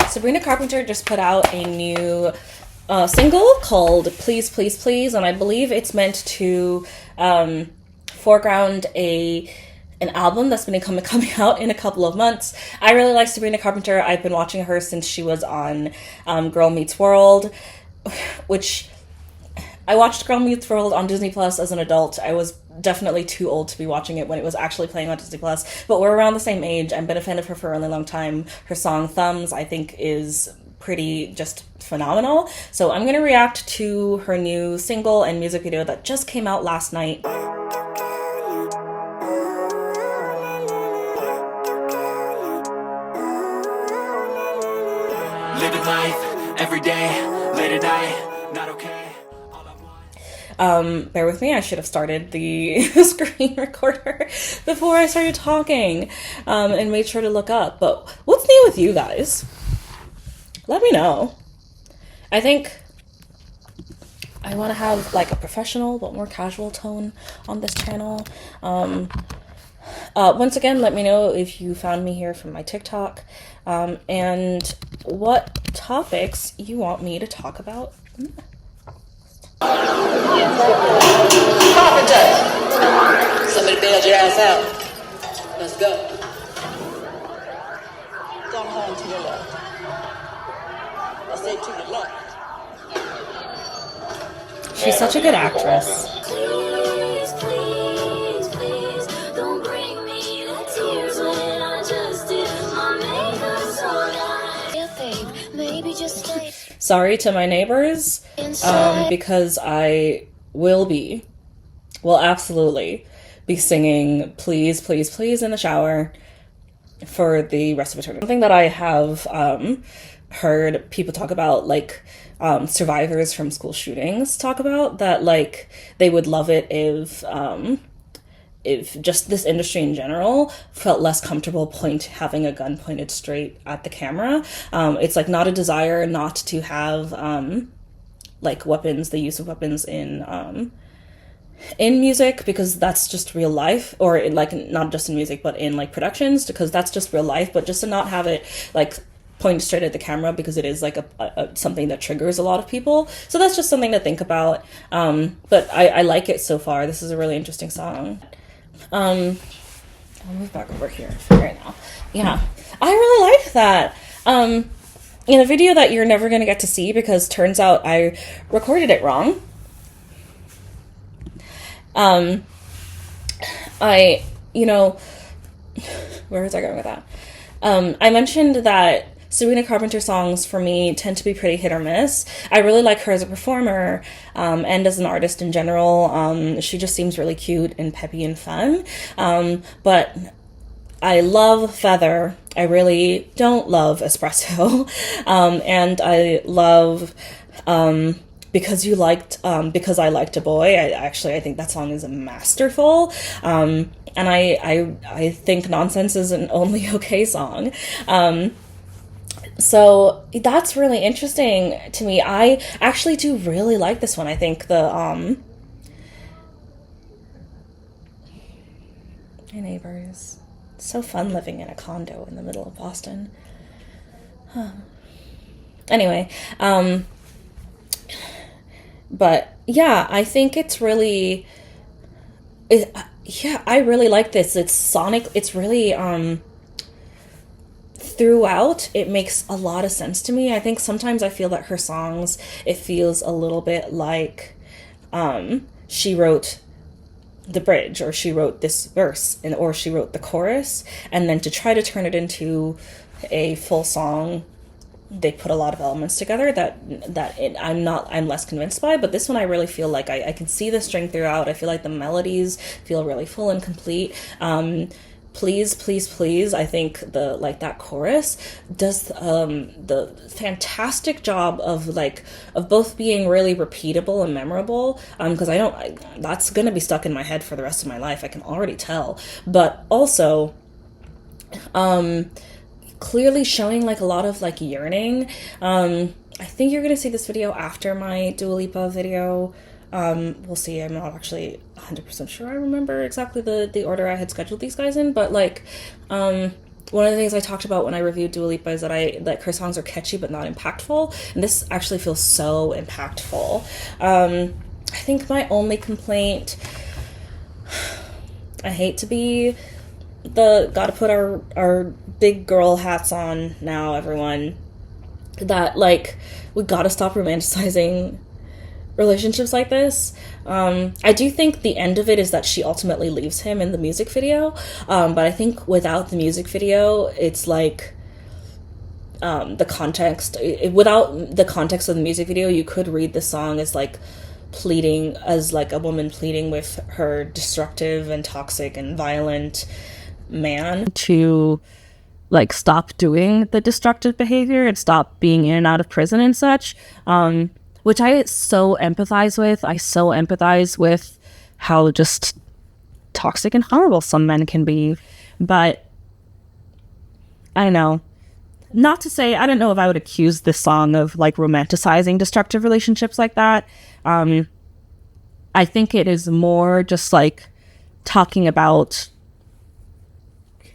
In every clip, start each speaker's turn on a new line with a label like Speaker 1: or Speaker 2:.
Speaker 1: Sabrina Carpenter just put out a new single called Please, Please, Please, and I believe it's meant to foreground an album that's been coming out in a couple of months. I really like Sabrina Carpenter. I've been watching her since she was on Girl Meets World, which I watched Girl Meets World on Disney Plus as an adult. I was definitely too old to be watching it when it was actually playing on Disney Plus, but we're around the same age. I've been a fan of her for a really long time. Her song Thumbs, I think, is pretty just phenomenal. So I'm going to react to her new single and music video that just came out last night.
Speaker 2: Living life every day, late at night, not okay.
Speaker 1: Bear with me, I should have started the screen recorder before I started talking, and made sure to look up. But what's new with you guys? Let me know. I think I want to have like a professional but more casual tone on this channel. Once again, let me know if you found me here from my TikTok, and what topics you want me to talk about.
Speaker 3: Carpenter! Somebody bailed your ass out. Let's go. Don't hold to your left. I say to the left.
Speaker 1: She's such a good actress.
Speaker 4: Please, please, please, don't bring me the tears when I just did my makeup's all night. Yeah, babe, maybe just stay.
Speaker 1: Sorry to my neighbors, because I will absolutely be singing Please, Please, Please in the shower for the rest of eternity. Something that I have heard people talk about, like survivors from school shootings talk about, that like they would love it if just this industry in general felt less comfortable having a gun pointed straight at the camera. It's like not a desire not to have like weapons, the use of weapons in music, because that's just real life, or in, like, not just in music but in like productions, because that's just real life, but just to not have it like pointed straight at the camera, because it is like a something that triggers a lot of people. So that's just something to think about. But I like it so far. This is a really interesting song. I'll move back over here right now. Yeah, I really like that. In a video that you're never going to get to see, because turns out I recorded it wrong. Where was I going with that? I mentioned that Sabrina Carpenter songs for me tend to be pretty hit or miss. I really like her as a performer, and as an artist in general. She just seems really cute and peppy and fun. But I love Feather. I really don't love Espresso. And I love Because I Liked a Boy. I think that song is masterful. And I think Nonsense is an Only Okay song. So that's really interesting to me. I actually do really like this one. I think my neighbors. It's so fun living in a condo in the middle of Boston. Anyway, but yeah, I think it's really, I really like this. It's sonic. It's really, throughout, it makes a lot of sense to me. I think sometimes I feel that her songs, it feels a little bit like she wrote the bridge, or she wrote this verse, or she wrote the chorus, and then to try to turn it into a full song, they put a lot of elements together I'm less convinced by. But this one I really feel like I can see the string throughout. I feel like the melodies feel really full and complete. Please, Please, Please, I think that chorus does the fantastic job of both being really repeatable and memorable, because that's gonna be stuck in my head for the rest of my life, I can already tell, but also clearly showing like a lot of like yearning. I think you're gonna see this video after my Dua Lipa video. We'll see. I'm not actually 100% sure I remember exactly the order I had scheduled these guys in, but like one of the things I talked about when I reviewed Dua Lipa is that her songs are catchy but not impactful, and this actually feels so impactful. I think my only complaint, I hate to be gotta put our big girl hats on now, everyone, that like we gotta stop romanticizing relationships like this. I do think the end of it is that she ultimately leaves him in the music video, but I think without the music video, it's like the context. Without the context of the music video, you could read the song as like pleading, as like a woman pleading with her destructive and toxic and violent man to like stop doing the destructive behavior and stop being in and out of prison and such, which I so empathize with. I so empathize with how just toxic and horrible some men can be. But I don't know. Not to say, I don't know if I would accuse this song of like romanticizing destructive relationships like that. I think it is more just like talking about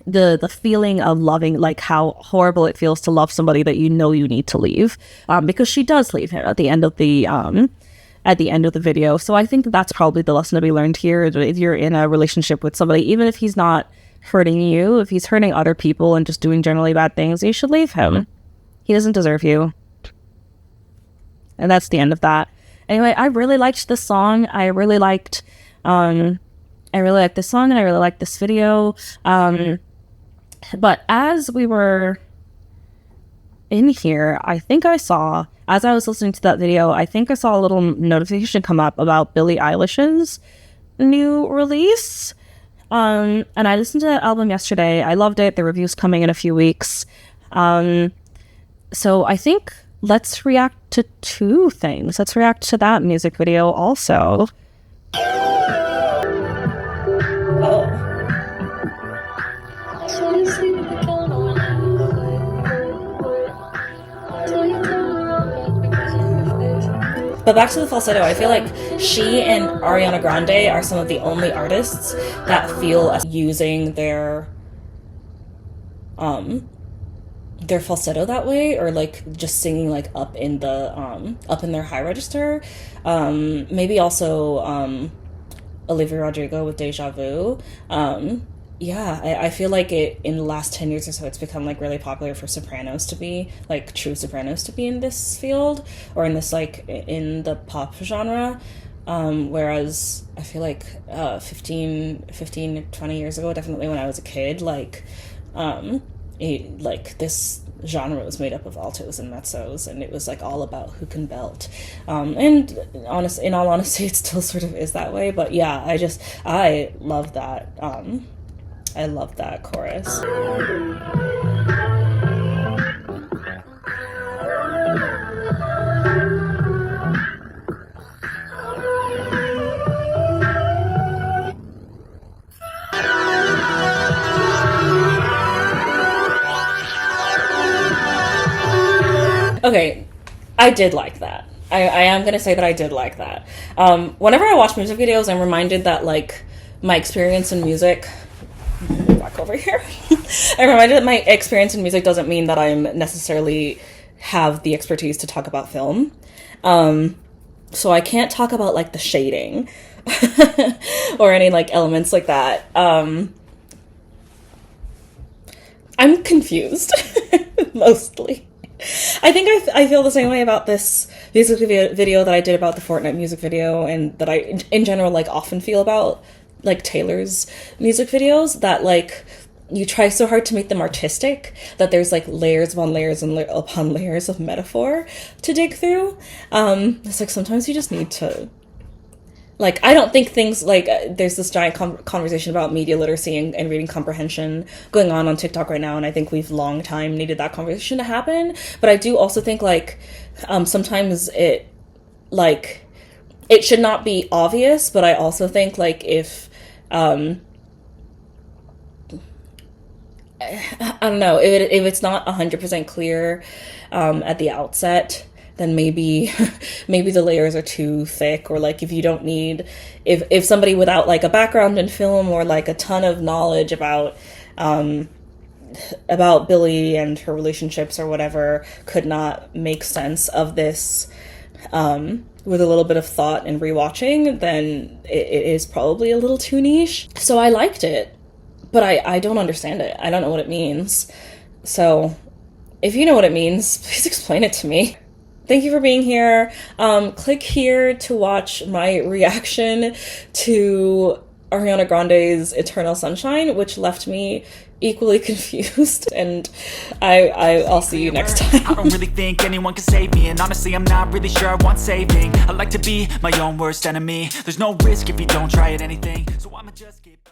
Speaker 1: the feeling of loving, like how horrible it feels to love somebody that you know you need to leave, because she does leave him at the end of the video. So I think that's probably the lesson to be learned here. If you're in a relationship with somebody, even if he's not hurting you, if he's hurting other people and just doing generally bad things, you should leave him. He doesn't deserve you. And that's the end of that. Anyway, I really liked this song. I really liked this song, and I really liked this video. But as we were in here, I think I saw, as I was listening to that video, I think I saw a little notification come up about Billie Eilish's new release. And I listened to that album yesterday. I loved it. The review's coming in a few weeks. So I think let's react to two things. Let's react to that music video also. But back to the falsetto, I feel like she and Ariana Grande are some of the only artists that feel as using their falsetto that way, or like just singing like up in their high register. Maybe also Olivia Rodrigo with Deja Vu. I feel like in the last 10 years or so, it's become like really popular for sopranos to be like true sopranos to be in this field, or in this like in the pop genre. Whereas I feel like 15 to 20 years ago, definitely when I was a kid, like this genre was made up of altos and mezzos, and it was like all about who can belt. And in all honesty, it still sort of is that way. But yeah, I love that. I love that chorus. Okay, I did like that. I am going to say that I did like that. Whenever I watch music videos, I'm reminded that like my experience in music... back over here. I'm reminded that my experience in music doesn't mean that I'm necessarily have the expertise to talk about film. So I can't talk about like the shading or any like elements like that. I'm confused mostly. I think I feel the same way about this music video that I did about the Fortnite music video, and that I in general like often feel about like Taylor's music videos, that like you try so hard to make them artistic that there's like layers upon layers and upon layers of metaphor to dig through. It's like sometimes you just need to, like, I don't think things like there's this giant conversation about media literacy and reading comprehension going on TikTok right now, and I think we've long time needed that conversation to happen. But I do also think like sometimes it should not be obvious, but I also think like if I don't know, if it's not 100% clear at the outset, then maybe the layers are too thick, or like if you don't need, if somebody without like a background in film or like a ton of knowledge about about Billie and her relationships or whatever could not make sense of this with a little bit of thought and rewatching, then it is probably a little too niche. So I liked it, but I don't understand it. I don't know what it means. So if you know what it means, please explain it to me. Thank you for being here. Click here to watch my reaction to Ariana Grande's Eternal Sunshine, which left me equally confused, and I'll see you next time.
Speaker 2: I don't really think anyone can save me, and honestly I'm not really sure I want saving. I like to be my own worst enemy. There's no risk if you don't try at anything, so I'ma just keep